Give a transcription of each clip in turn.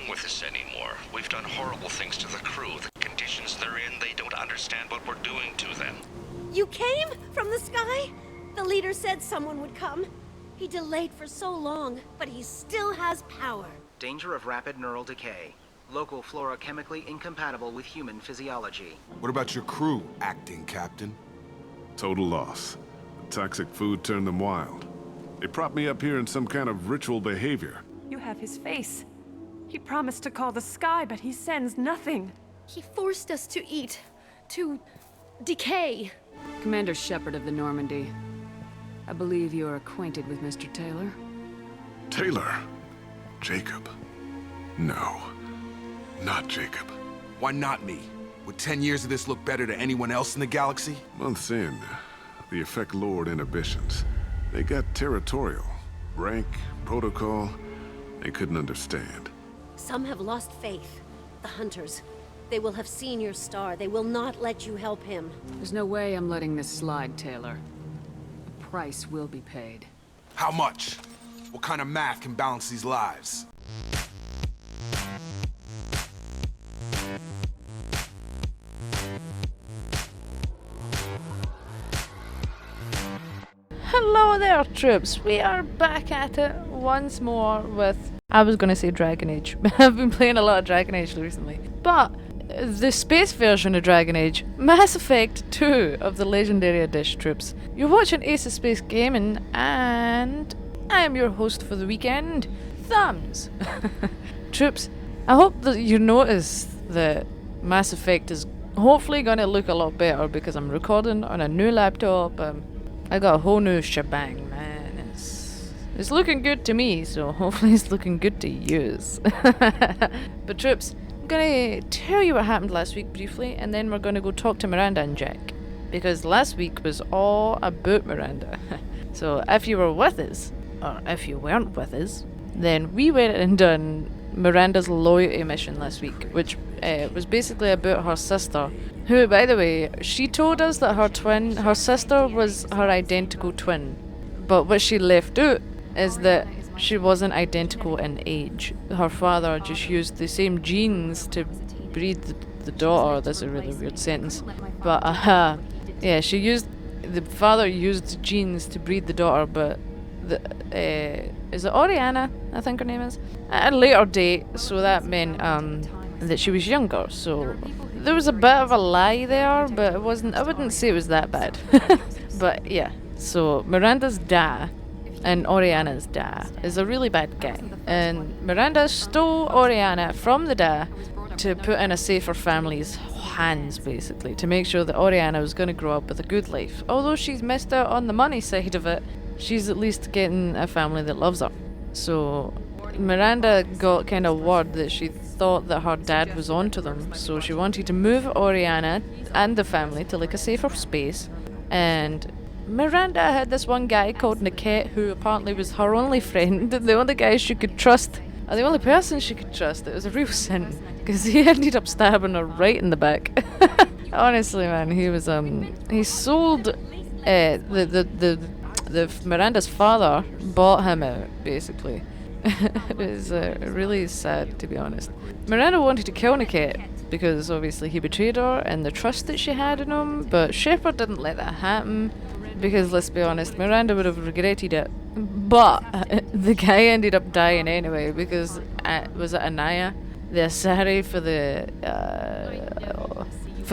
with this anymore. We've done horrible things to the crew. The conditions they're in, they don't understand what we're doing to them. You came from the sky? The leader said someone would come. He delayed for so long, but he still has power. Danger of rapid neural decay. Local flora chemically incompatible with human physiology. What about your crew, acting captain? Total loss. The toxic food turned them wild. They propped me up here in some kind of ritual behavior. You have his face. He promised to call the sky, but he sends nothing. He forced us to eat, to decay. Commander Shepard of the Normandy. I believe you are acquainted with Mr. Taylor. Taylor? Jacob? No. Not Jacob. Why not me? Would 10 years of this look better to anyone else in the galaxy? Months in, the Effect Lord inhibitions. They got territorial. Rank, protocol, they couldn't understand. Some have lost faith. The Hunters. They will have seen your star. They will not let you help him. There's no way I'm letting this slide, Taylor. The price will be paid. How much? What kind of math can balance these lives? Hello there, troops. We are back at it once more with... I was going to say Dragon Age. I've been playing a lot of Dragon Age recently. But the space version of Dragon Age, Mass Effect 2 of the Legendary Edition, troops. You're watching Ace of Space Gaming, and I am your host for the weekend, Thumbs. Troops, I hope that you notice that Mass Effect is hopefully going to look a lot better because I'm recording on a new laptop. I got a whole new shebang, man. It's looking good to me, so hopefully it's looking good to use. But troops, I'm gonna tell you what happened last week briefly, and then we're gonna go talk to Miranda and Jack. Because last week was all about Miranda. So if you were with us, or if you weren't with us, then we went and done Miranda's loyalty mission last week, which was basically about her sister, who, by the way, she told us that her sister was her identical twin, but what she left out is that she wasn't identical in age. Her father just used the same genes to breed the daughter. That's a really weird sentence, but yeah, the father used genes to breed the daughter, but is it Oriana, I think her name is, at a later date, so that meant that she was younger, so there was a bit of a lie there, but I wouldn't say it was that bad. But yeah, so Miranda's dad and Oriana's dad is a really bad guy, and Miranda stole Oriana from the dad to put in a safer family's hands, basically, to make sure that Oriana was going to grow up with a good life. Although she's missed out on the money side of it, she's at least getting a family that loves her. So Miranda got kind of word that she thought that her dad was onto them, so she wanted to move Oriana and the family to like a safer space. And Miranda had this one guy called Niket, who apparently was her only friend, the only guy she could trust, or the only person she could trust. It was a real sin, because he ended up stabbing her right in the back. Honestly, man, he sold the Miranda's father bought him out, basically. It was really sad, to be honest. Miranda wanted to kill Niket because obviously he betrayed her and the trust that she had in him, but Shepard didn't let that happen because, let's be honest, Miranda would have regretted it. But the guy ended up dying anyway because, was it Anaya? The Asari for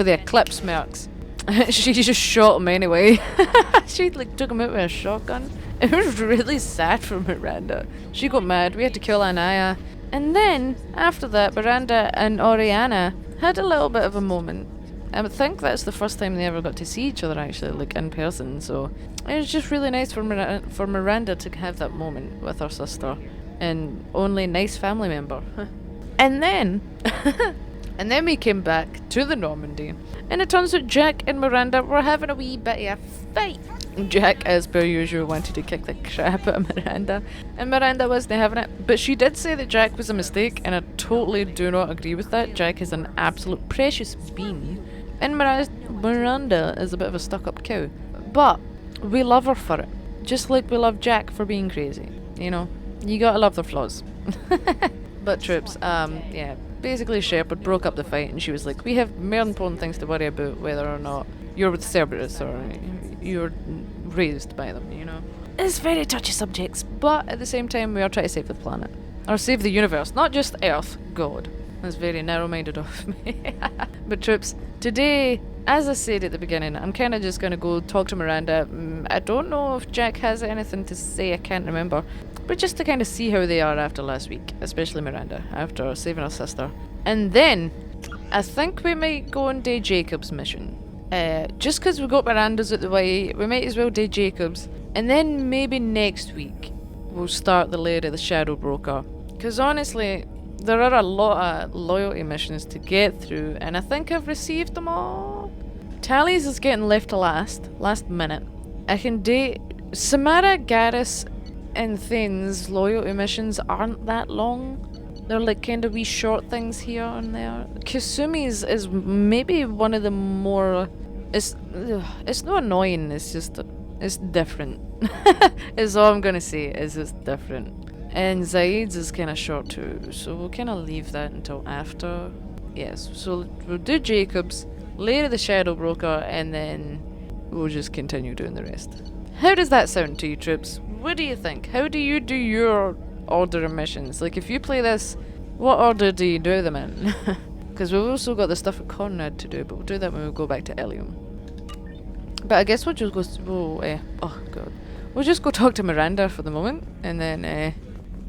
the Eclipse mercs. She just shot him anyway. She took him out with a shotgun. It was really sad for Miranda. She got mad. We had to kill Anaya. And then, after that, Miranda and Oriana had a little bit of a moment. I think that's the first time they ever got to see each other, actually, in person. So it was just really nice for Miranda to have that moment with her sister. And only nice family member. And then... And then we came back to the Normandy, and it turns out Jack and Miranda were having a wee bit of a fight. Jack, as per usual, wanted to kick the crap out of Miranda, and Miranda wasn't having it. But she did say that Jack was a mistake, and I totally do not agree with that. Jack is an absolute precious being, and Miranda is a bit of a stuck-up cow. But we love her for it, just like we love Jack for being crazy. You know, you gotta love their flaws. But troops, yeah, basically Shepard broke up the fight and she was like, we have more important things to worry about, whether or not you're with Cerberus or you're raised by them, you know. It's very touchy subjects, but at the same time we are trying to save the planet. Or save the universe, not just Earth, God. That's very narrow-minded of me. But troops, today, as I said at the beginning, I'm kind of just going to go talk to Miranda. I don't know if Jack has anything to say, I can't remember. But just to kind of see how they are after last week, especially Miranda, after saving her sister. And then, I think we might go and do Jacob's mission. Just because we got Miranda's out the way, we might as well do Jacob's. And then maybe next week, we'll start the Lair of the Shadow Broker. Because honestly, there are a lot of loyalty missions to get through, and I think I've received them all. Tally's is getting left to last minute. I can date Samara, Garrus, and Thane's loyalty missions aren't that long. They're like kind of wee short things here and there. Kasumi's is maybe one of the more... It's not annoying, it's just... It's different. Is all I'm gonna say, is it's different. And Zaid's is kind of short too, so we'll kind of leave that until after. Yes, so we'll do Jacob's, Lair of the Shadow Broker, and then we'll just continue doing the rest. How does that sound to you, troops? What do you think? How do you do your order of missions? Like, if you play this, what order do you do them in? Because we've also got the stuff with Conrad to do, but we'll do that when we go back to Ilium. But I guess we'll just go... oh, God. We'll just go talk to Miranda for the moment, and then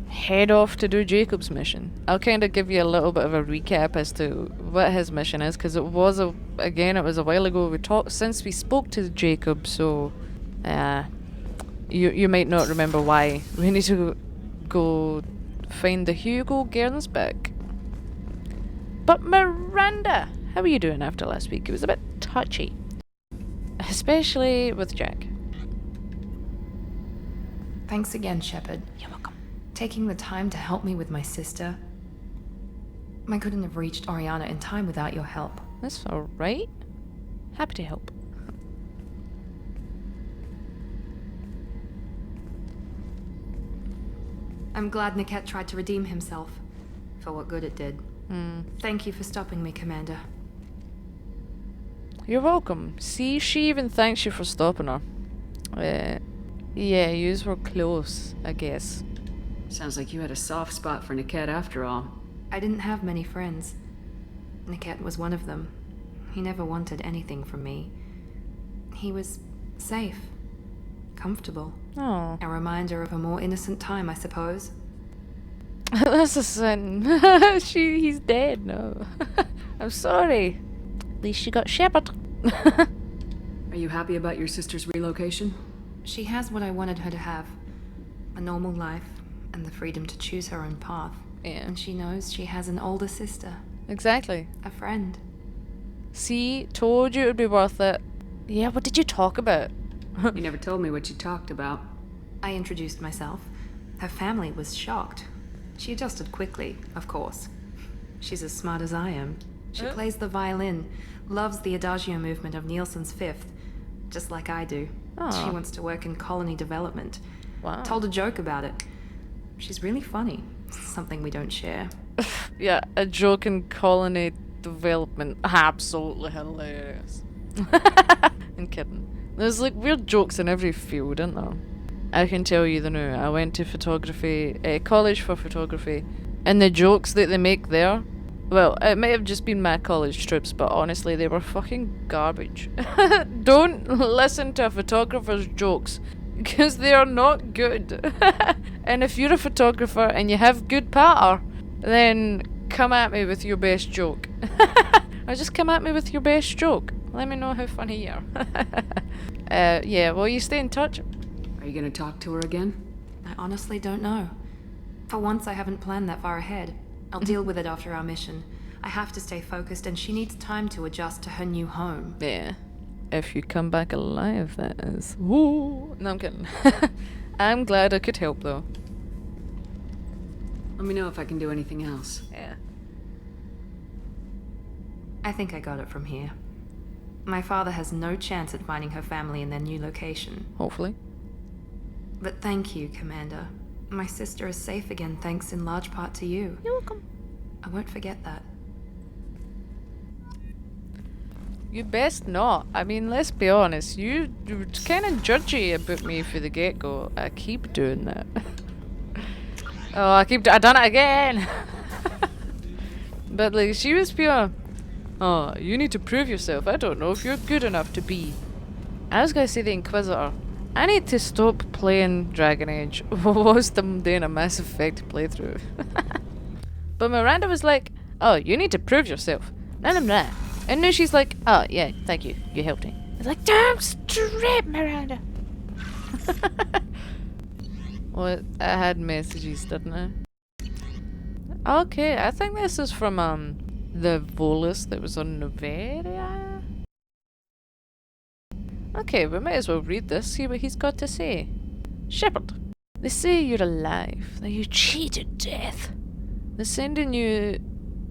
head off to do Jacob's mission. I'll kind of give you a little bit of a recap as to what his mission is, because it was a while ago since we spoke to Jacob, so you might not remember why. We need to go find the Hugo Gernsback. But Miranda, how are you doing after last week? It was a bit touchy, especially with Jack. Thanks again, Shepard. You're welcome. Taking the time to help me with my sister. I couldn't have reached Oriana in time without your help. That's alright. Happy to help. I'm glad Niket tried to redeem himself. For what good it did. Thank you for stopping me, Commander. You're welcome. See, she even thanks you for stopping her. Yeah, yous were close, I guess. Sounds like you had a soft spot for Niket after all. I didn't have many friends. Niket was one of them. He never wanted anything from me. He was safe. Comfortable. Oh. A reminder of a more innocent time, I suppose. That's a sin. He's dead, no. I'm sorry. At least she got Shepard. Are you happy about your sister's relocation? She has what I wanted her to have. A normal life, and the freedom to choose her own path. Yeah. And she knows she has an older sister. Exactly. A friend. See, told you it would be worth it. Yeah, what did you talk about? You never told me what you talked about. I introduced myself. Her family was shocked. She adjusted quickly, of course. She's as smart as I am. She plays the violin, loves the Adagio movement of Nielsen's Fifth, just like I do. Aww. She wants to work in colony development. Wow. Told a joke about it. She's really funny. Something we don't share. Yeah, a joke in colony development. Absolutely hilarious. I'm kidding. There's like weird jokes in every field, isn't there? I can tell you the new. I went to photography, college for photography, and the jokes that they make there, well, it might have just been my college trips, but honestly, they were fucking garbage. Don't listen to a photographer's jokes, because they are not good. And if you're a photographer and you have good patter, then come at me with your best joke. Or just come at me with your best joke. Let me know how funny you are. Yeah, well, you stay in touch. Are you gonna talk to her again? I honestly don't know. For once, I haven't planned that far ahead. I'll deal with it after our mission. I have to stay focused, and she needs time to adjust to her new home. Yeah. If you come back alive, that is. Woo! No, I'm kidding. I'm glad I could help, though. Let me know if I can do anything else. Yeah. I think I got it from here. My father has no chance at finding her family in their new location. Hopefully. But thank you, Commander. My sister is safe again thanks in large part to you. You're welcome. I won't forget that. You best not. I mean, let's be honest. You were kind of judgy about me for the get-go. I keep doing that. Oh, I done it again. But like, she was pure. Oh, you need to prove yourself. I don't know if you're good enough to be. I was gonna say the Inquisitor. I need to stop playing Dragon Age whilst I'm doing a Mass Effect playthrough. But Miranda was like, oh, you need to prove yourself. None of that. And now she's like, oh, yeah, thank you. You helped me. It's like, damn straight, Miranda. Well, I had messages, didn't I? Okay, I think this is from, the Volus that was on Noveria? Okay, we might as well read this, see what he's got to say. Shepard, they say you're alive, that you cheated death. They're sending you...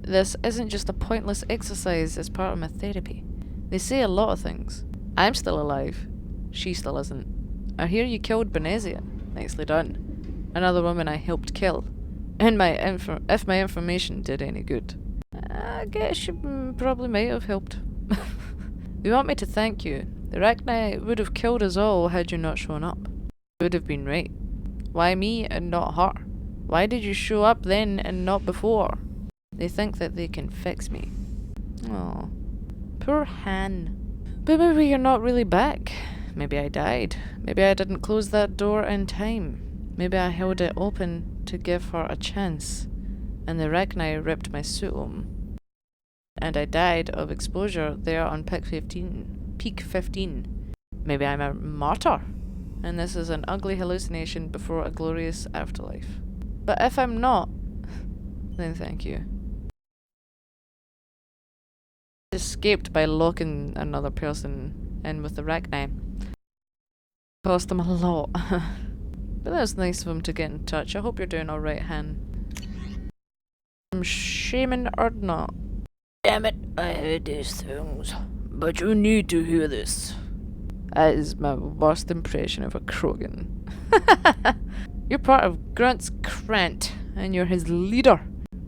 This isn't just a pointless exercise as part of my therapy. They say a lot of things. I'm still alive. She still isn't. I hear you killed Benezia. Nicely done. Another woman I helped kill. And if my information did any good. I guess you probably might have helped. They want me to thank you. The Arachni would have killed us all had you not shown up. Would have been right. Why me and not her? Why did you show up then and not before? They think that they can fix me. Oh, poor Han. But maybe you're not really back. Maybe I died. Maybe I didn't close that door in time. Maybe I held it open to give her a chance. And the Arachni ripped my suit on. And I died of exposure there on Peak 15. Maybe I'm a martyr. And this is an ugly hallucination before a glorious afterlife. But if I'm not, then thank you. Escaped by locking another person in with the Arachni. Cost them a lot. But that's nice of him to get in touch. I hope you're doing alright, Han. I'm shaming or not. Damn it, I hate these things. But you need to hear this. That is my worst impression of a Krogan. You're part of Grunt's Krant, and you're his leader.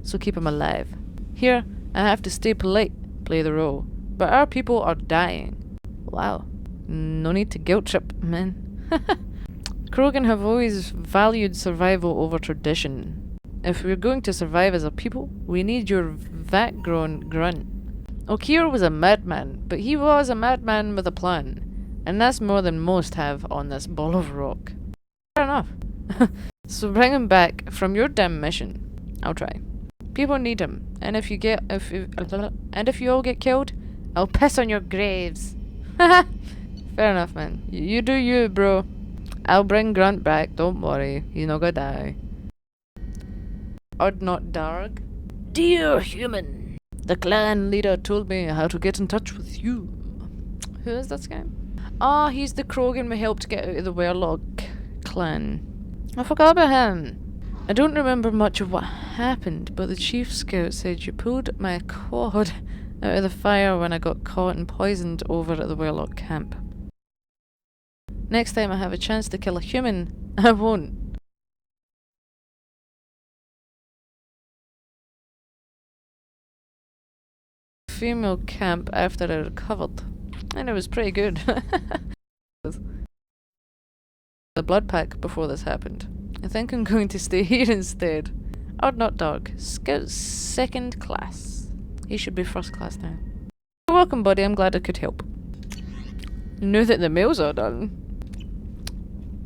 So keep him alive. Here, I have to stay polite. Play the role. But our people are dying. Wow. No need to guilt trip, man. Krogan have always valued survival over tradition. If we're going to survive as a people, we need your vat-grown grunt. Okier was a madman, but he was a madman with a plan. And that's more than most have on this ball of rock. Fair enough. So bring him back from your damn mission. I'll try. People need him, and if you all get killed, I'll piss on your graves. Fair enough, man. You do you, bro. I'll bring Grunt back. Don't worry, he's not gonna die. Not Darg. Dear human, the clan leader told me how to get in touch with you. Who is this guy? Ah, he's the Krogan we helped get out of the Werlock clan. I forgot about him. I don't remember much of what happened, but the chief scout said you pulled my quad out of the fire when I got caught and poisoned over at the Werlock camp. Next time I have a chance to kill a human, I won't. Female camp after I recovered, and it was pretty good. The blood pack before this happened. I think I'm going to stay here instead. Not Dog. Scout second class. He should be first class now. You're welcome, buddy. I'm glad I could help. Now that the mails are done.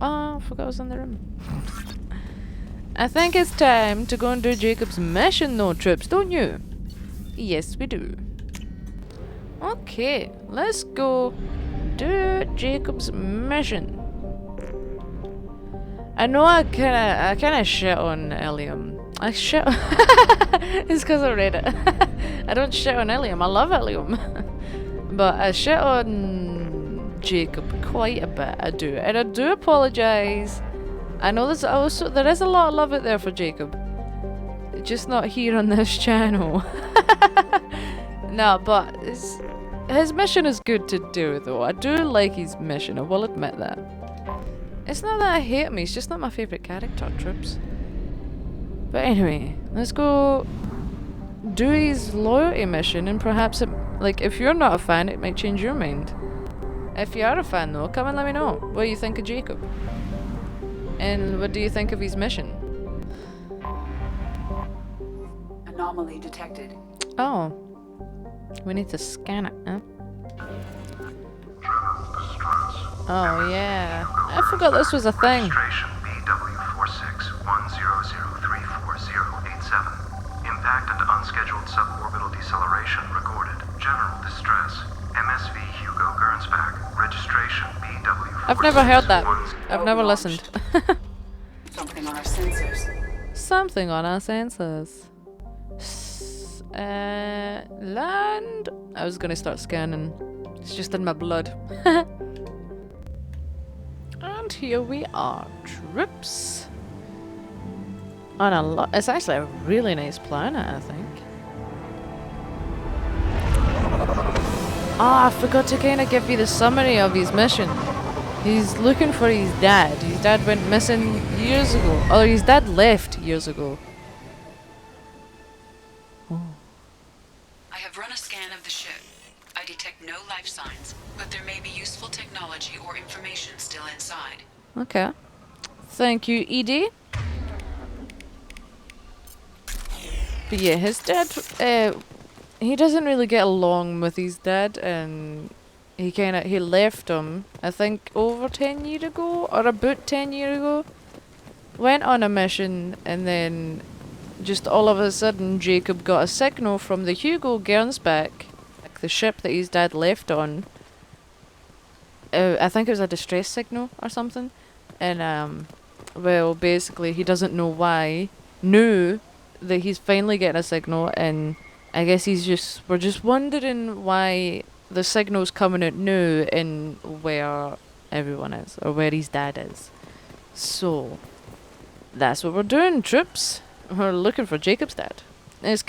Oh, I forgot I was in the room. I think it's time to go and do Jacob's mission though, troops, don't you? Yes, we do. Okay, let's go do Jacob's mission. I know I kinda shit on Ilium. I shit it's cause I read it. I don't shit on Ilium, I love Ilium. But I shit on Jacob quite a bit, I do. And I do apologise. I know there is a lot of love out there for Jacob. Just not here on this channel. No, but his mission is good to do though. I do like his mission, I will admit that. It's not that I hate him, he's just not my favourite character, Troops. But anyway, let's go do his loyalty mission, and perhaps it, like, if you're not a fan, it might change your mind. If you are a fan though, come and let me know what you think of Jacob. And what do you think of his mission? Anomaly detected. Oh. We need to scan it, huh? Oh yeah. I forgot this was a thing. Registration BW4610034087. Impact and unscheduled suborbital deceleration recorded. General distress. MSV Hugo Gernsback. Registration BW4610034087. I've never heard that. I've never listened. Something on our sensors. Something on our sensors. Land. I was gonna start scanning. It's just in my blood. And here we are, Troops. On a it's actually a really nice planet, I think. Ah, I forgot to kind of give you the summary of his mission. He's looking for his dad. His dad went missing years ago. Or his dad left years ago. I have run a scan of the ship. I detect no life signs, but there may be useful technology or information still inside. Okay. Thank you, Edie. But yeah, his dad, he doesn't really get along with his dad, and he left him, I think, over 10 years ago, or about 10 years ago. Went on a mission, and then just all of a sudden, Jacob got a signal from the Hugo Gernsback, like the ship that his dad left on. I think it was a distress signal or something. And, well, basically, he doesn't know why. Knew that he's finally getting a signal, and I guess we're just wondering why the signal's coming out now and where everyone is, or where his dad is. So, that's what we're doing, Troops. We're looking for Jacob's dad. And it's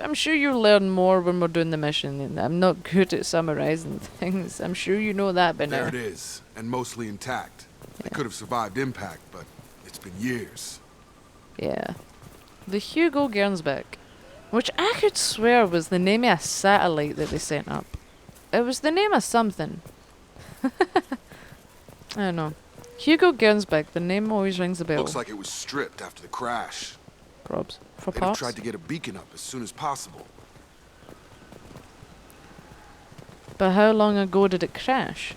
I'm sure you'll learn more when we're doing the mission, and I'm not good at summarizing things. I'm sure you know that by now. There it is, and mostly intact. They could have survived impact, but it's been years. Yeah. The Hugo Gernsback, which I could swear was the name of a satellite that they sent up. It was the name of something. I don't know. Hugo Gernsback, the name always rings a bell. Looks like it was stripped after the crash. Probs. For They'd have parts? tried to get a beacon up as soon as possible. But how long ago did it crash?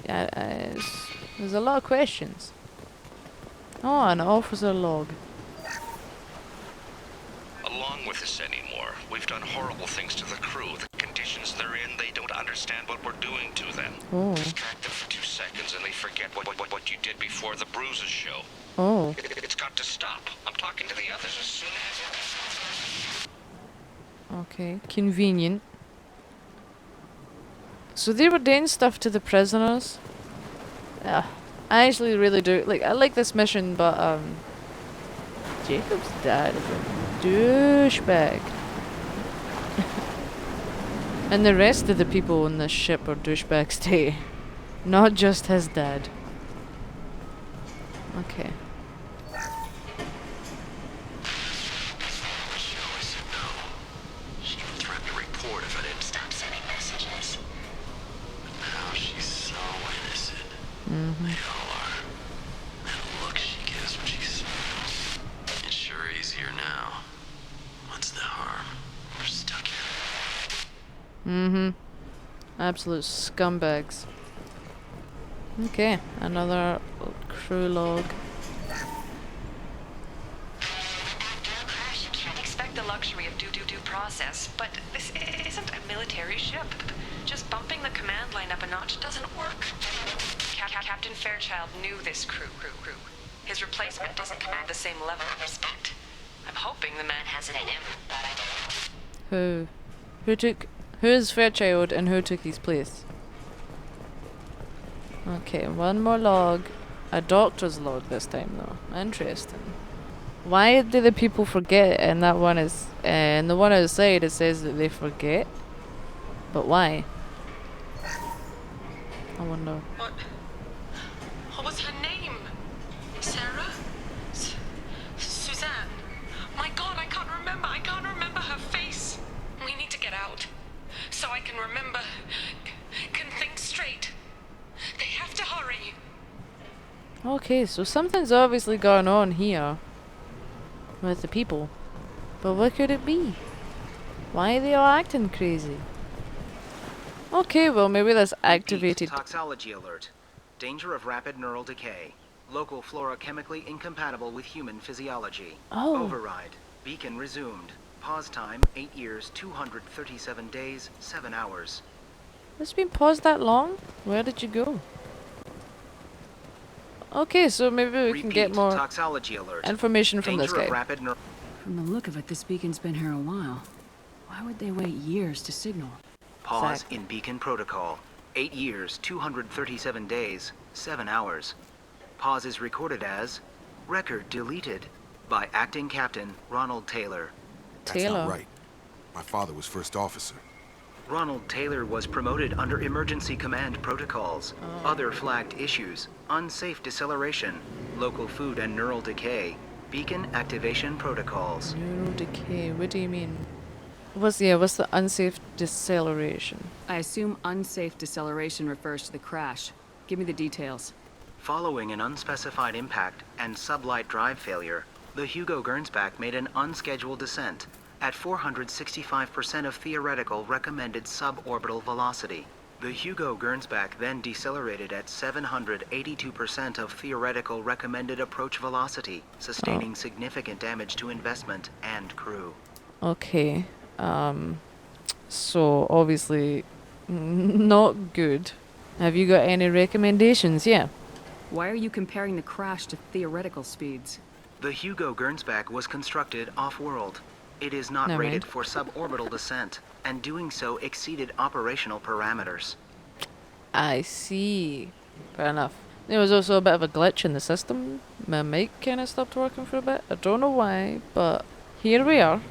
There's a lot of questions. Oh, an officer log. Along with this anymore. We've done horrible things to the crew. The conditions they're in, they don't understand what we're doing to them. Oh. Distract them for 2 seconds and they forget what you did before the bruises show. Oh. It's got to stop. I'm talking to the others as soon as... Okay. Convenient. So they were doing stuff to the prisoners. I actually really do. Like, I like this mission, but, Jacob's dad is a douchebag. And the rest of the people on this ship are douchebags too. Not just his dad. Okay. She threatened to report if I didn't stop sending messages. But now she's so innocent. They all are. That look she gives when she smiles. It's sure easier now. What's the harm? We're stuck here. Absolute scumbags. Okay, another crew log. After a crash, you can't expect the luxury of due process, but this isn't a military ship. Just bumping the command line up a notch doesn't work. Captain Fairchild knew this crew. His replacement doesn't command the same level of respect. I'm hoping the man has it in him, but I don't. Who is Fairchild and who took his place? Okay, one more log. A doctor's log this time though. Interesting. Why do the people forget? And that one is, and the one outside it says that they forget. But why? I wonder. What was her name? remember, can think straight. They have to hurry. Okay, so something's obviously going on here with the people. But what could it be? Why are they all acting crazy? Okay, well maybe that's activated. Toxology alert. Danger of rapid neural decay. Local flora chemically incompatible with human physiology. Oh. Override. Beacon resumed. Pause time 8 years, 237 days, 7 hours. It's been paused that long? Where did you go? Okay, so maybe we can get more toxology alert. information from this Danger guy. of rapid neural. From the look of it, this beacon's been here a while. Why would they wait years to signal? Pause Exactly. in beacon protocol. 8 years, 237 days, 7 hours. Pause is recorded as record deleted by acting captain Ronald Taylor. That's Taylor. not right. My father was first officer. Ronald Taylor was promoted under emergency command protocols. Other flagged issues: unsafe deceleration, local food and neural decay, beacon activation protocols. Neural decay, what do you mean? What's the unsafe deceleration? I assume unsafe deceleration refers to the crash. Give me the details. Following an unspecified impact and sublight drive failure, the Hugo Gernsback made an unscheduled descent at 465% of theoretical recommended suborbital velocity. The Hugo Gernsback then decelerated at 782% of theoretical recommended approach velocity, sustaining significant damage to investment and crew. Okay. So obviously not good. Have you got any recommendations? Yeah. Why are you comparing the crash to theoretical speeds? The Hugo Gernsback was constructed off-world. It is not Never rated mind. for suborbital descent, and doing so exceeded operational parameters. I see. Fair enough. There was also a bit of a glitch in the system. My mic kind of stopped working for a bit. I don't know why, but here we are.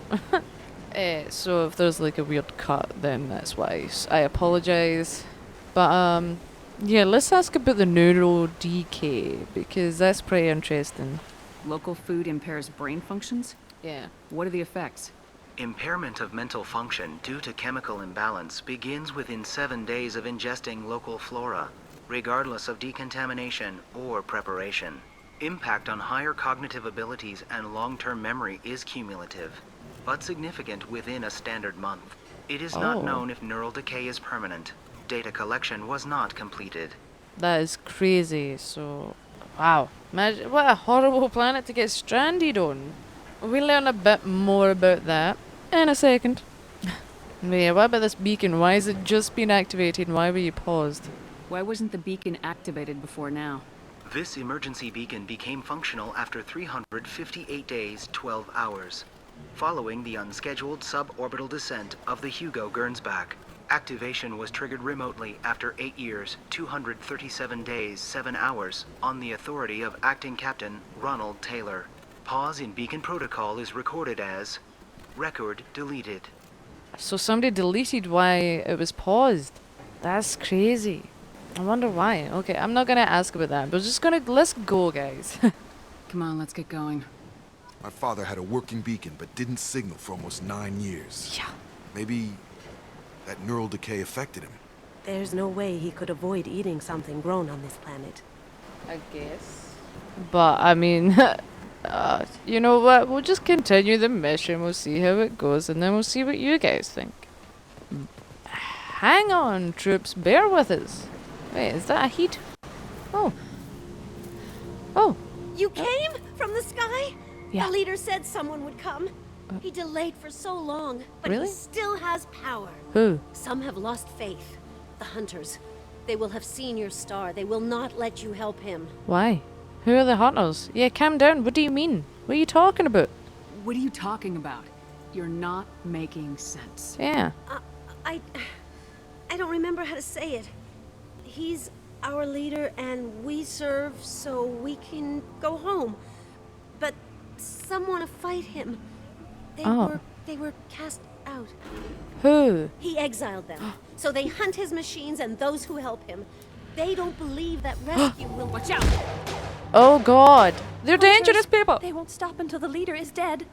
So if there's like a weird cut, then that's why. I apologize. But yeah, let's ask about the neural decay, because that's pretty interesting. Local food impairs brain functions? Yeah. What are the effects? Impairment of mental function due to chemical imbalance begins within 7 days of ingesting local flora, regardless of decontamination or preparation. Impact on higher cognitive abilities and long-term memory is cumulative, but significant within a standard month. It is not known if neural decay is permanent. Data collection was not completed. That is crazy. So, wow. Imagine, what a horrible planet to get stranded on. We'll learn a bit more about that in a second. But yeah, what about this beacon? Why has it just been activated and why were you paused? Why wasn't the beacon activated before now? This emergency beacon became functional after 358 days, 12 hours, following the unscheduled suborbital descent of the Hugo Gernsback. Activation was triggered remotely after 8 years, 237 days, 7 hours, on the authority of Acting Captain Ronald Taylor. Pause in beacon protocol is recorded as record deleted. So somebody deleted why it was paused. That's crazy. I wonder why. Okay, I'm not gonna ask about that, but let's go, guys. Come on, let's get going. My father had a working beacon, but didn't signal for almost 9 years. Yeah. Maybe that neural decay affected him. There's no way he could avoid eating something grown on this planet. I guess. But, I mean, you know what? We'll just continue the mission. We'll see how it goes, and then we'll see what you guys think. Hang on, troops. Bear with us. Wait, is that a heat? Oh. Oh. You came from the sky? Yeah. The leader said someone would come. He delayed for so long, but Really? he still has power. Who? Some have lost faith. The hunters. They will have seen your star. They will not let you help him. Why? Who are the hunters? Yeah, calm down. What do you mean? What are you talking about? What are you talking about? You're not making sense. Yeah. I don't remember how to say it. He's our leader and we serve so we can go home. But some want to fight him. They were cast out. Who? He exiled them. So they hunt his machines and those who help him. They don't believe that rescue will... Watch out! Oh god. They're dangerous people. They won't stop until the leader is dead.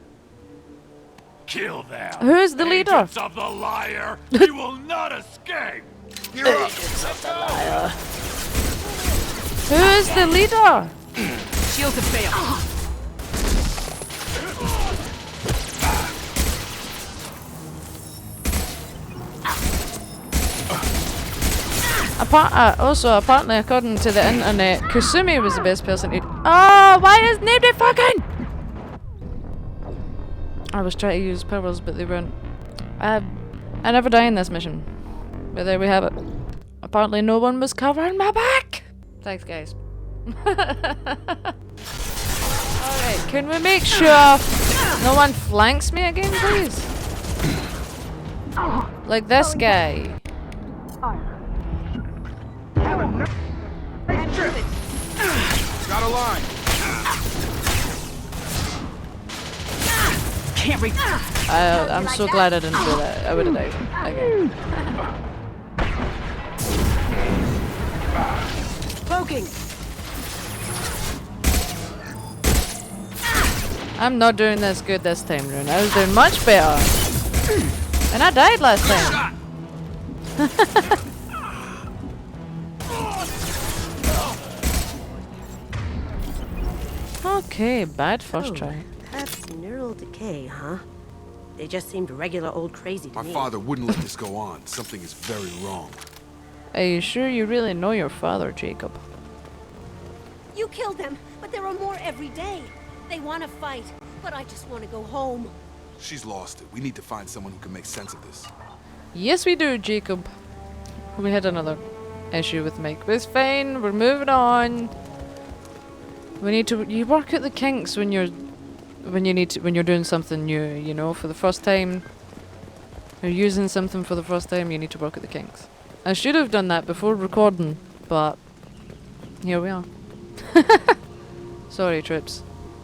Kill them. Who's the leader? Agents of the liar. He will not escape. You're up. Agents of the liar. Who's the leader? Shields have failed. Also, apparently, according to the internet, Kusumi was the best person to. Oh, why is nobody fucking? I was trying to use powers, but they weren't. I never die in this mission. But there we have it. Apparently, no one was covering my back. Thanks, guys. Alright, can we make sure no one flanks me again, please? Like this guy. Got a line. Can't reach. I'm so glad I didn't do that. I would have died. Okay. Poking. I'm not doing this good this time, Rune. I was doing much better. And I died last time. Okay, bad first try. That's neural decay, huh? They just seemed regular old crazy to me. My father wouldn't let this go on. Something is very wrong. Are you sure you really know your father, Jacob? You killed them, but there are more every day. They want to fight, but I just want to go home. She's lost it. We need to find someone who can make sense of this. Yes, we do, Jacob. We had another issue with Mike, but it's fine. We're moving on. We need to. You work out the kinks when you're doing something new. You know, for the first time. You're using something for the first time. You need to work out the kinks. I should have done that before recording, but here we are. Sorry, trips.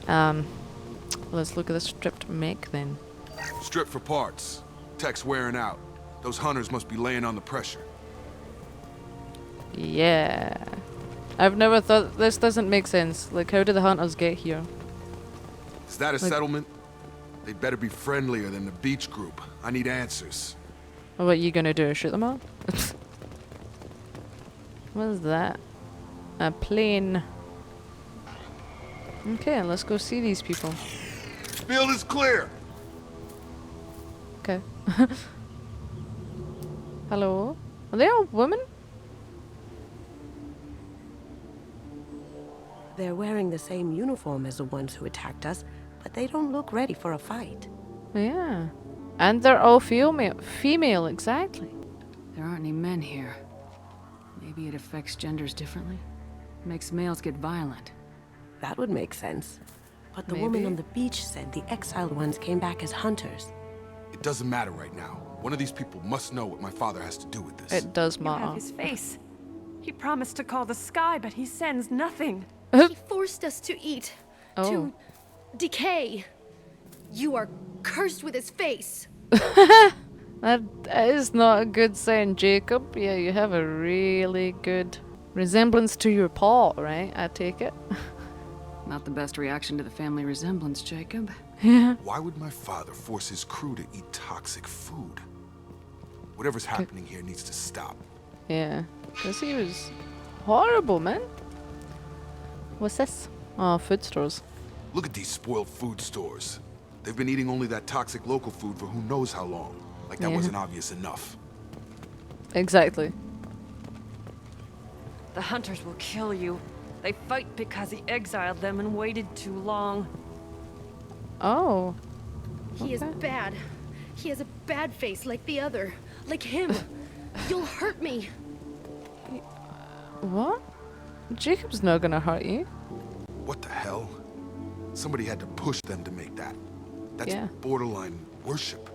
Let's look at the stripped mech then. Strip for parts. Tech's wearing out. Those hunters must be laying on the pressure. Yeah. I've never thought this doesn't make sense. Like, how did the hunters get here? Is that a settlement? They'd better be friendlier than the beach group. I need answers. What are you gonna do? Shoot them all? What is that? A plane. Okay, let's go see these people. Field is clear. Okay. Hello? Are they all women? They're wearing the same uniform as the ones who attacked us, but they don't look ready for a fight. Yeah. And they're all female, exactly. There aren't any men here. Maybe it affects genders differently. Makes males get violent. That would make sense. But the Maybe. woman on the beach said the exiled ones came back as hunters. It doesn't matter right now. One of these people must know what my father has to do with this. It does You have matter. his face. He promised to call the sky, but he sends nothing. He forced us to eat. Oh. To decay. You are cursed with his face. That is not a good sign, Jacob. Yeah, you have a really good resemblance to your paw, right? I take it. Not the best reaction to the family resemblance, Jacob. Yeah. Why would my father force his crew to eat toxic food? Whatever's happening here needs to stop. Yeah. Because he was horrible, man. What's this? Oh, food stores. Look at these spoiled food stores. They've been eating only that toxic local food for who knows how long. Like that Yeah. wasn't obvious enough. Exactly. The hunters will kill you. They fight because he exiled them and waited too long. Oh. He is bad. He has a bad face like the other. Like him. You'll hurt me. What? Jacob's not gonna hurt you. What the hell? Somebody had to push them to make that. That's Yeah. borderline worship.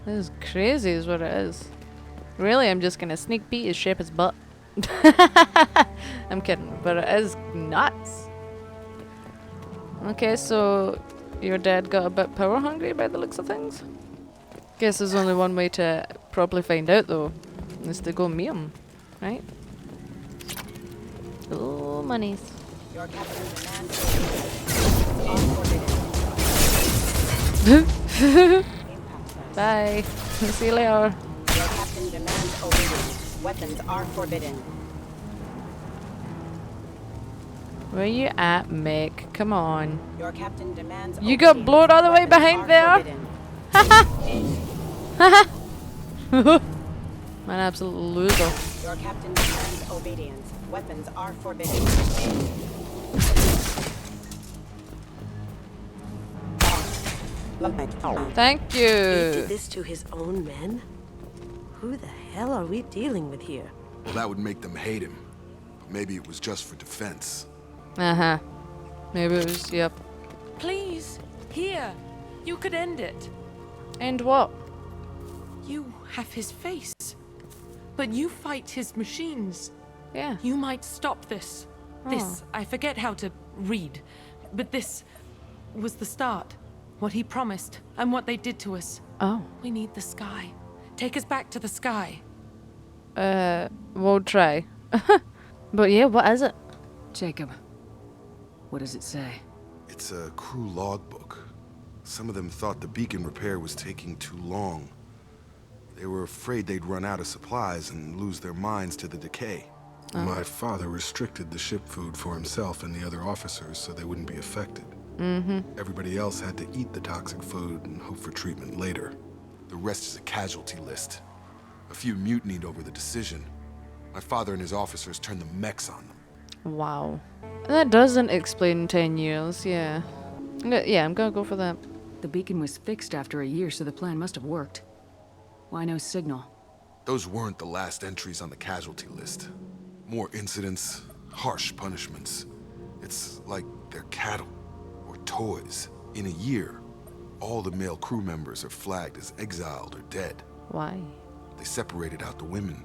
This is crazy is what it is. Really, I'm just gonna sneak peek his Shepard's butt. I'm kidding, but it is nuts. Okay, so your dad got a bit power hungry by the looks of things. Guess there's only one way to properly find out though, is to go meet him, right? Oh, monies. Bye. See you later. Your captain demands obedience. Weapons are forbidden. Where you at, Mick? Come on. Your captain demands You got blown all the way behind there? Haha! Man, absolute loser. Your captain demands obedience. Weapons are forbidden. Thank He you. did this to his own men? Who the hell are we dealing with here? Well, that would make them hate him. But maybe it was just for defense. Uh-huh. Maybe it was, yep. Please, here. You could end it. And what? You have his face. But you fight his machines. Yeah. You might stop this. This, I forget how to read. But this was the start. What he promised, and what they did to us. Oh. We need the sky. Take us back to the sky. We'll try. But yeah, what is it? Jacob, what does it say? It's a crew logbook. Some of them thought the beacon repair was taking too long. They were afraid they'd run out of supplies and lose their minds to the decay. My father restricted the ship food for himself and the other officers so they wouldn't be affected. Everybody else had to eat the toxic food and hope for treatment later. The rest is a casualty list. A few mutinied over the decision. My father and his officers turned the mechs on them. Wow. That doesn't explain 10 years, yeah. Yeah, I'm gonna go for that. The beacon was fixed after a year, so the plan must have worked. Why no signal? Those weren't the last entries on the casualty list. More incidents, harsh punishments. It's like they're cattle or toys. In a year, all the male crew members are flagged as exiled or dead. Why? They separated out the women,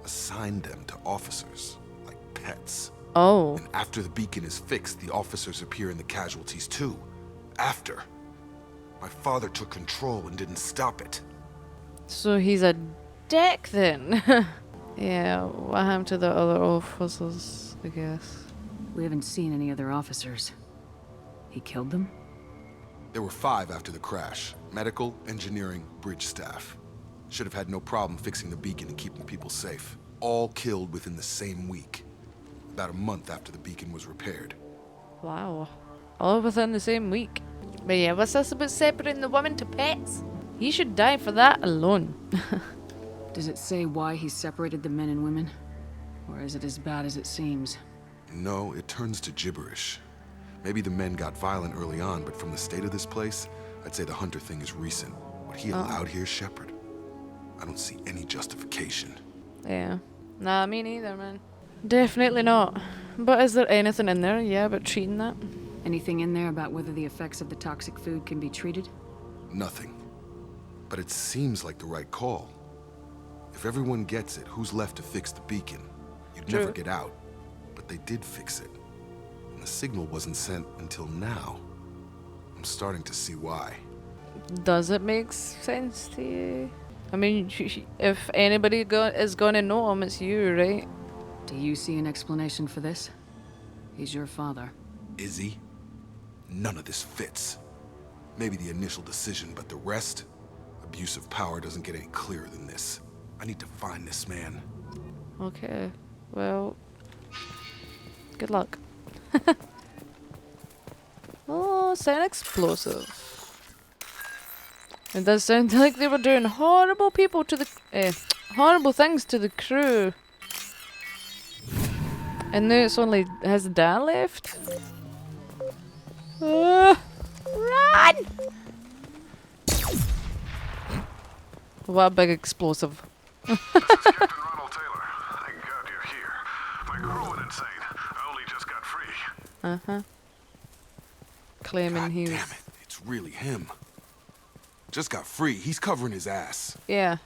assigned them to officers, like pets. Oh. And after the beacon is fixed, the officers appear in the casualties too. After. My father took control and didn't stop it. So he's a dick then. Yeah, what happened to the other officers, I guess? We haven't seen any other officers. He killed them? There were 5 after the crash. Medical, engineering, bridge staff. Should have had no problem fixing the beacon and keeping people safe. All killed within the same week. About a month after the beacon was repaired. Wow. All within the same week. But yeah, what's this about separating the women to pets? He should die for that alone. Does it say why he separated the men and women? Or is it as bad as it seems? No, it turns to gibberish. Maybe the men got violent early on, but from the state of this place, I'd say the Hunter thing is recent. What he allowed here, Shepard, I don't see any justification. Yeah. Nah, me neither, man. Definitely not. But is there anything in there, yeah, about treating that? Anything in there about whether the effects of the toxic food can be treated? Nothing. But it seems like the right call. If everyone gets it, who's left to fix the beacon? You'd never get out. But they did fix it. And the signal wasn't sent until now. I'm starting to see why. Does it make sense to you? I mean, if anybody is going to know him, it's you, right? Do you see an explanation for this? He's your father. Is he? None of this fits. Maybe the initial decision, but the rest? Abuse of power doesn't get any clearer than this. I need to find this man. Okay, well, good luck. Oh, sound explosive. It does sound like they were doing horrible things to the crew. And now it's only has Dan left. Run! What a big explosive. This is Captain Ronald Taylor. Thank God you're here. My crew went insane. I only just got free. Uh-huh. Claiming God he was... damn it, it's really him. Just got free. He's covering his ass. Yeah.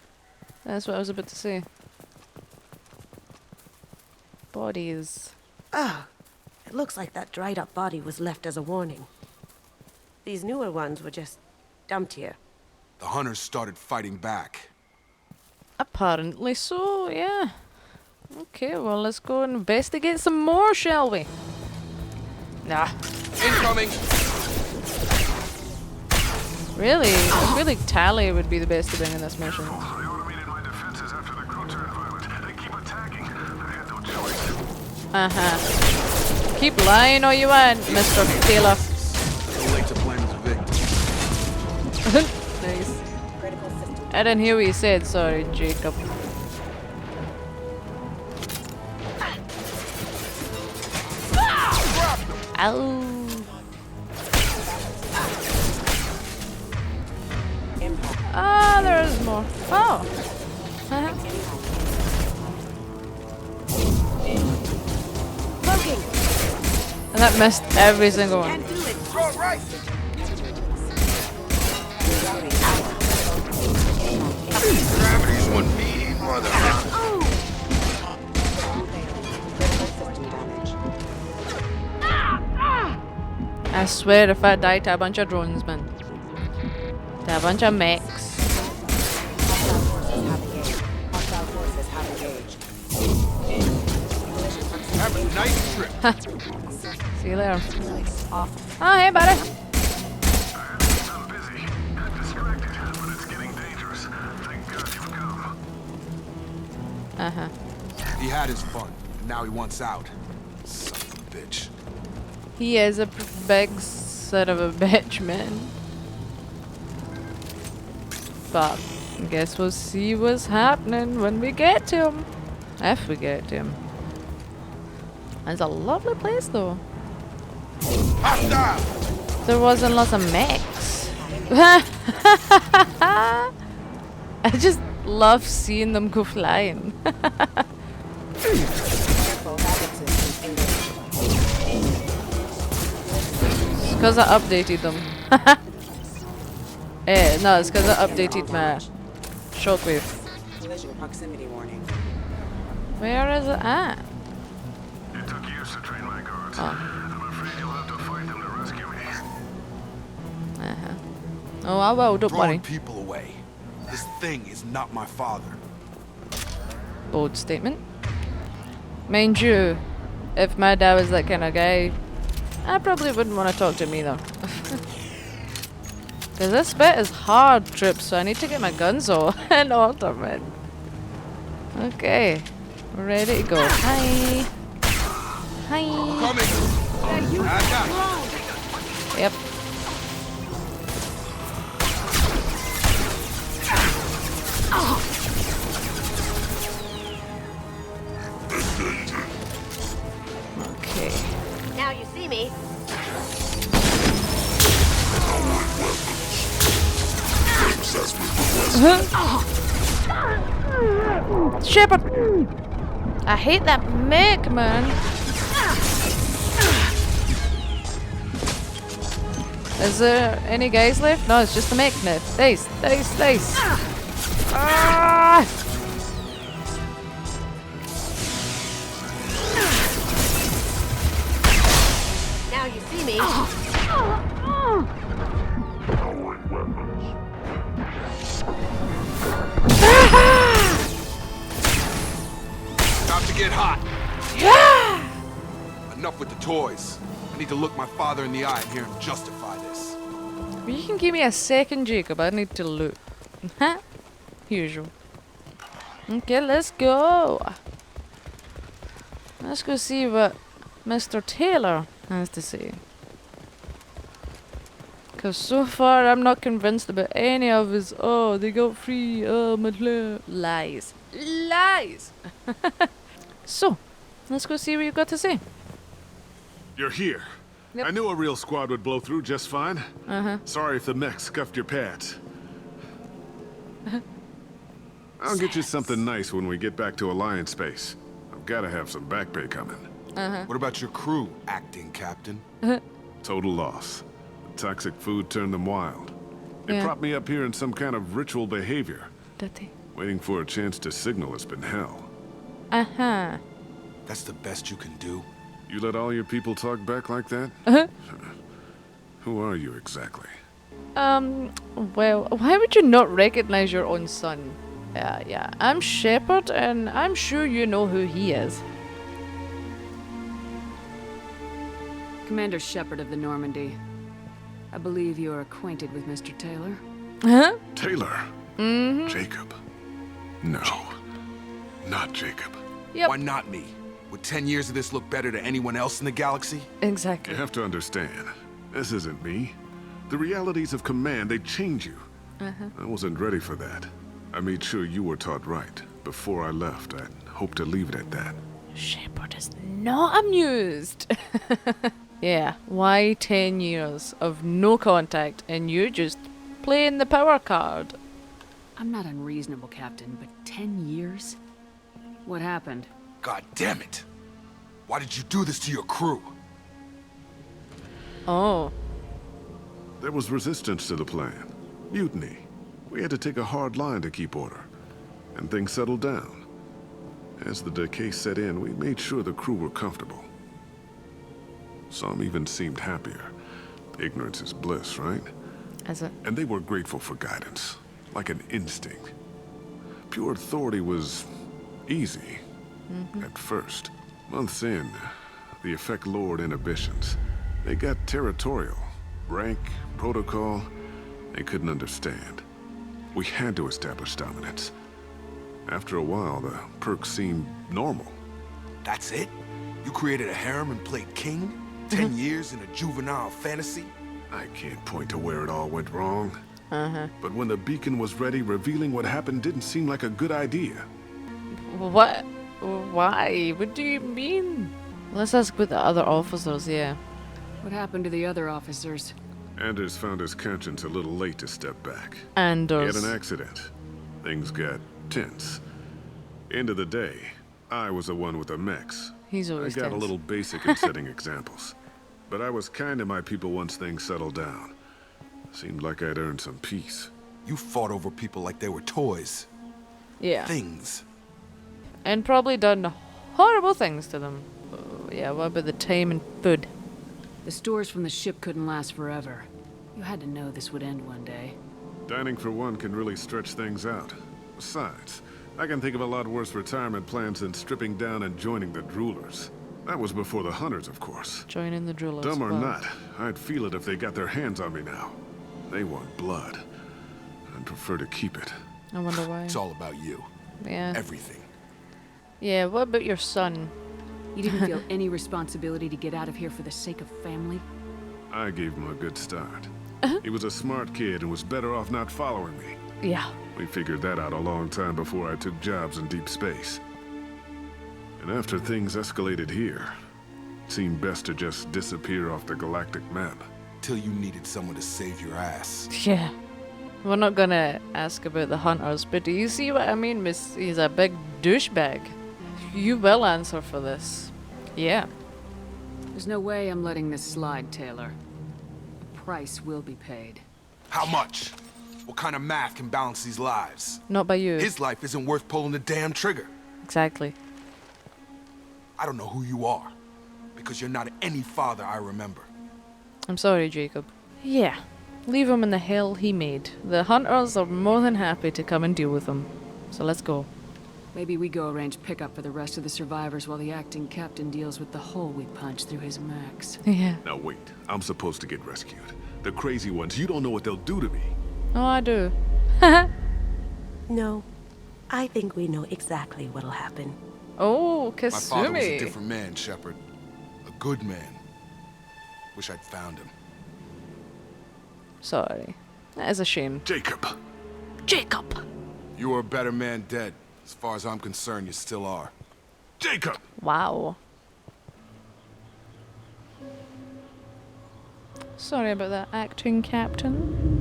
That's what I was about to say. Bodies. Ah, it looks like that dried up body was left as a warning. These newer ones were just dumped here. The hunters started fighting back. Apparently so, yeah. Okay, well, let's go investigate some more, shall we? Nah. Incoming! Really? I feel like Tally would be the best to bring in this mission. Keep lying all you want, Mr. Taylor. Late to plan as a victim. Nice. I didn't hear what you said, sorry, Jacob. Ow. Ah, there's more. Oh. And that missed every single one. Gravity's one mean mother. I swear if I die to a bunch of drones, man. To a bunch of mechs. Have a nice trip. See you later. Oh, hey, buddy. He had his fun, and now he wants out. Son of a bitch. He is a big son of a bitch, man. But I guess we'll see what's happening when we get to him. If we get to him. It's a lovely place, though. There wasn't lots of mechs. I just love seeing them go flying. It's because I updated them. No, it's because I updated my shockwave. Collision proximity warning. Where is it at? It took years to train my guards. Oh. I'm afraid you'll have to fight them to rescue me. Oh, I will, don't worry. Throwing people away. This thing is not my father. Bold statement. Mind you, if my dad was that kind of guy, I probably wouldn't want to talk to him either. Because this bit is hard, Trip, so I need to get my guns all in order, man. Okay. We're ready to go. Hi. Hi. Coming. Yep. Okay. Now you see me. Shepard! I hate that mech, man. Is there any guys left? No, it's just the mech now. Dice. Ah! Now you see me. About to get hot. Yeah! Enough with the toys. I need to look my father in the eye and hear him justify this. You can give me a second, Jacob. I need to loot. Usual. Okay, let's go. Let's go see what Mr. Taylor has to say. Because so far I'm not convinced about any of his, oh, they got free, lies. Lies! So, let's go see what you've got to say. You're here. Yep. I knew a real squad would blow through just fine. Sorry if the mech scuffed your pads. I'll get you something nice when we get back to Alliance space. I've got to have some back pay coming. What about your crew, acting captain? Total loss. The toxic food turned them wild. They Yeah. propped me up here in some kind of ritual behavior. Dirty. Waiting for a chance to signal has been hell. That's the best you can do? You let all your people talk back like that? Who are you exactly? Well, why would you not recognize your own son? Yeah, I'm Shepard, and I'm sure you know who he is. Commander Shepard of the Normandy. I believe you're acquainted with Mr. Taylor. Huh? Taylor? Jacob? No, not Jacob. Yep. Why not me? Would 10 years of this look better to anyone else in the galaxy? Exactly. You have to understand, this isn't me. The realities of command, they change you. I wasn't ready for that. I made sure you were taught right. Before I left, I hoped to leave it at that. Shepard is not amused. Yeah, why 10 years of no contact and you just playing the power card? I'm not unreasonable, Captain, but 10 years? What happened? God damn it! Why did you do this to your crew? Oh. There was resistance to the plan. Mutiny. We had to take a hard line to keep order. And things settled down. As the decay set in, we made sure the crew were comfortable. Some even seemed happier. Ignorance is bliss, right? Is it? And they were grateful for guidance, like an instinct. Pure authority was easy, at first. Months in, the effect lowered inhibitions. They got territorial. Rank, protocol, they couldn't understand. We had to establish dominance. After a while, the perks seemed normal. That's it? You created a harem and played king? 10 years in a juvenile fantasy? I can't point to where it all went wrong. But when the beacon was ready, revealing what happened didn't seem like a good idea. What? Why? What do you mean? Let's ask with the other officers, yeah. What happened to the other officers? Anders found his conscience a little late to step back. Anders. He had an accident. Things got tense. End of the day, I was the one with the mechs. He's always I got tense. a little basic in setting examples. But I was kind to my people once things settled down. Seemed like I'd earned some peace. You fought over people like they were toys. Yeah. Things. And probably done horrible things to them. Yeah, what about the time and food? The stores from the ship couldn't last forever. You had to know this would end one day. Dining for one can really stretch things out. Besides, I can think of a lot worse retirement plans than stripping down and joining the droolers. That was before the hunters, of course. Joining the drillers. Dumb or wow. not, I'd feel it if they got their hands on me now. They want blood. I'd prefer to keep it. I wonder why. It's all about you. Yeah. Everything. Yeah, what about your son? You didn't feel any responsibility to get out of here for the sake of family? I gave him a good start. He was a smart kid and was better off not following me. Yeah. We figured that out a long time before I took jobs in deep space. And after things escalated here, it seemed best to just disappear off the galactic map. Till you needed someone to save your ass. Yeah. We're not gonna ask about the hunters, but do you see what I mean, miss? He's a big douchebag. You will answer for this. Yeah. There's no way I'm letting this slide, Taylor. A price will be paid. How much? What kind of math can balance these lives? Not by you. His life isn't worth pulling the damn trigger. Exactly. I don't know who you are, because you're not any father I remember. I'm sorry, Jacob. Yeah. Leave him in the hell he made. The hunters are more than happy to come and deal with him. So let's go. Maybe we go arrange pickup for the rest of the survivors while the acting captain deals with the hole we punched through his mechs. Yeah. Now wait, I'm supposed to get rescued. The crazy ones, you don't know what they'll do to me. Oh, I do. No. I think we know exactly what'll happen. Oh, My father was a Kasumi. different man, Shepard. A good man. Wish I'd found him. Sorry. That is a shame. Jacob! Jacob! You were a better man dead. As far as I'm concerned, you still are. Jacob! Wow. Sorry about that, acting captain.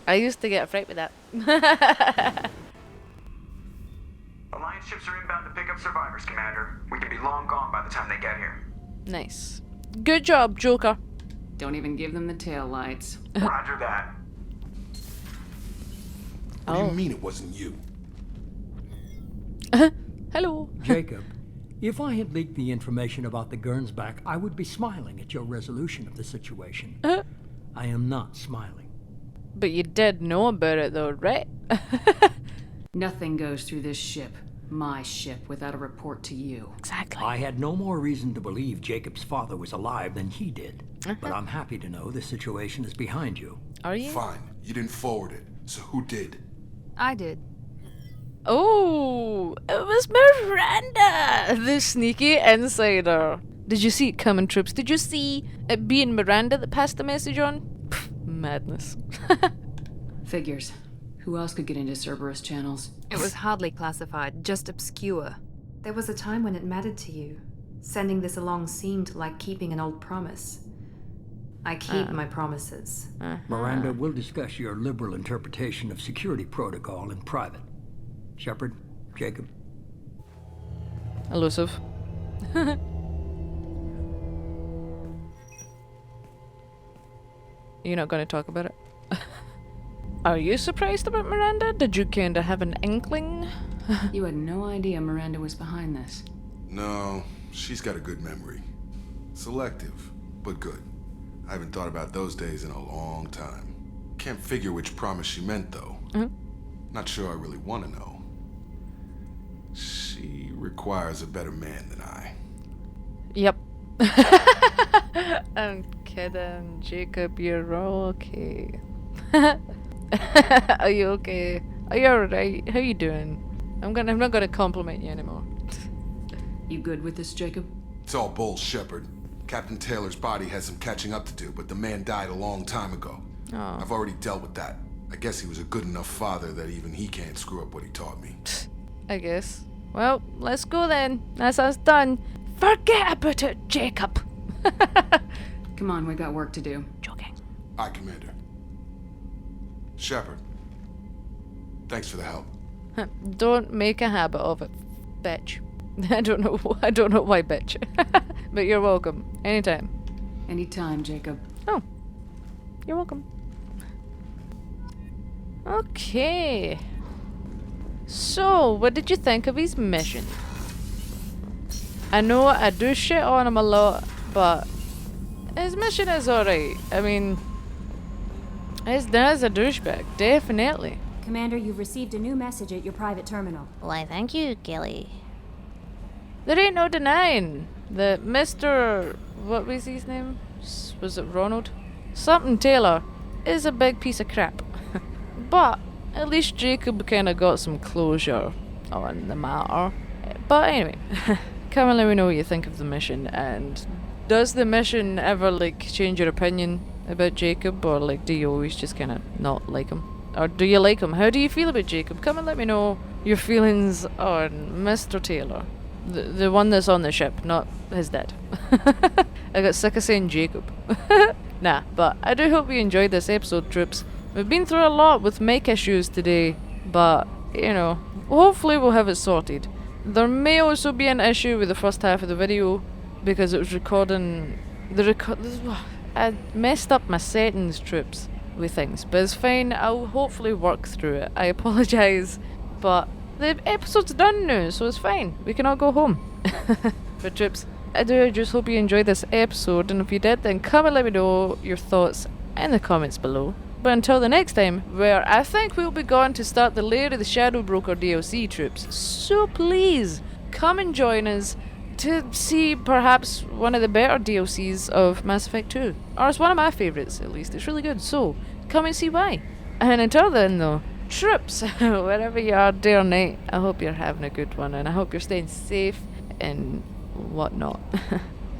I used to get afraid with that. Alliance ships are inbound to pick up survivors, Commander. We could be long gone by the time they get here. Nice. Good job, Joker. Don't even give them the tail lights. Roger that. What do you mean it wasn't you? Hello. Jacob, if I had leaked the information about the Gernsback, I would be smiling at your resolution of the situation. I am not smiling. But you did know about it though, right? Nothing goes through this ship. My ship without a report to you. Exactly. I had no more reason to believe Jacob's father was alive than he did. But I'm happy to know the situation is behind you. Are you? Fine. You didn't forward it. So who did? I did. Oh, it was Miranda, the sneaky insider. Did you see it coming, Troops? Did you see it being Miranda that passed the message on? Pfft, madness. Figures. Who else could get into Cerberus channels? It was hardly classified, just obscure. There was a time when it mattered to you. Sending this along seemed like keeping an old promise. I keep my promises. Miranda, we'll discuss your liberal interpretation of security protocol in private. Shepard, Jacob. Elusive. You're not going to talk about it? Are you surprised about Miranda? Did you kind of have an inkling? You had no idea Miranda was behind this. No, she's got a good memory. Selective, but good. I haven't thought about those days in a long time. Can't figure which promise she meant, though. Not sure I really want to know. She requires a better man than I. Yep. I'm kidding, Jacob, you're okay. Are you okay? Are you alright? How you doing? I'm not gonna compliment you anymore. You good with this, Jacob? It's all bull, Shepard. Captain Taylor's body has some catching up to do, but the man died a long time ago. Oh. I've already dealt with that. I guess he was a good enough father that even he can't screw up what he taught me. I guess. Well, let's go then. That's us done. Forget about it, Jacob. Come on, we got work to do. Joking. Aye, Commander. Shepard. Thanks for the help. Don't make a habit of it, bitch. I don't know why, bitch. But you're welcome. Anytime. Anytime, Jacob. Oh. You're welcome. Okay. So, what did you think of his mission? I know I do shit on him a lot, but his mission is alright. I mean, his dad's a douchebag, definitely. Commander, you've received a new message at your private terminal. Why, thank you, Gilly. There ain't no denying that Mr. What was his name? Was it Ronald? Something Taylor is a big piece of crap. But at least Jacob kinda got some closure on the matter. But anyway, come and let me know what you think of the mission, and does the mission ever change your opinion about Jacob, or do you always just kinda not like him? Or do you like him? How do you feel about Jacob? Come and let me know your feelings on Mr. Taylor. The one that's on the ship, not his dad. I got sick of saying Jacob. Nah, but I do hope you enjoyed this episode, troops. We've been through a lot with mic issues today, but, hopefully we'll have it sorted. There may also be an issue with the first half of the video, because it was recording... I messed up my settings, troops, with things, but it's fine. I'll hopefully work through it. I apologise, but the episode's done now, so it's fine. We can all go home. But troops, I do just hope you enjoyed this episode, and if you did, then come and let me know your thoughts in the comments below. But until the next time, where I think we'll be going to start the Lair of the Shadow Broker DLC, troops. So please, come and join us to see perhaps one of the better DLCs of Mass Effect 2. Or it's one of my favourites, at least. It's really good, so come and see why. And until then, though, troops, wherever you are day or night, I hope you're having a good one, and I hope you're staying safe and whatnot.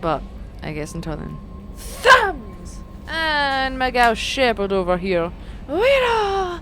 But I guess until then, thumbs! And my gal Shepard over here. Where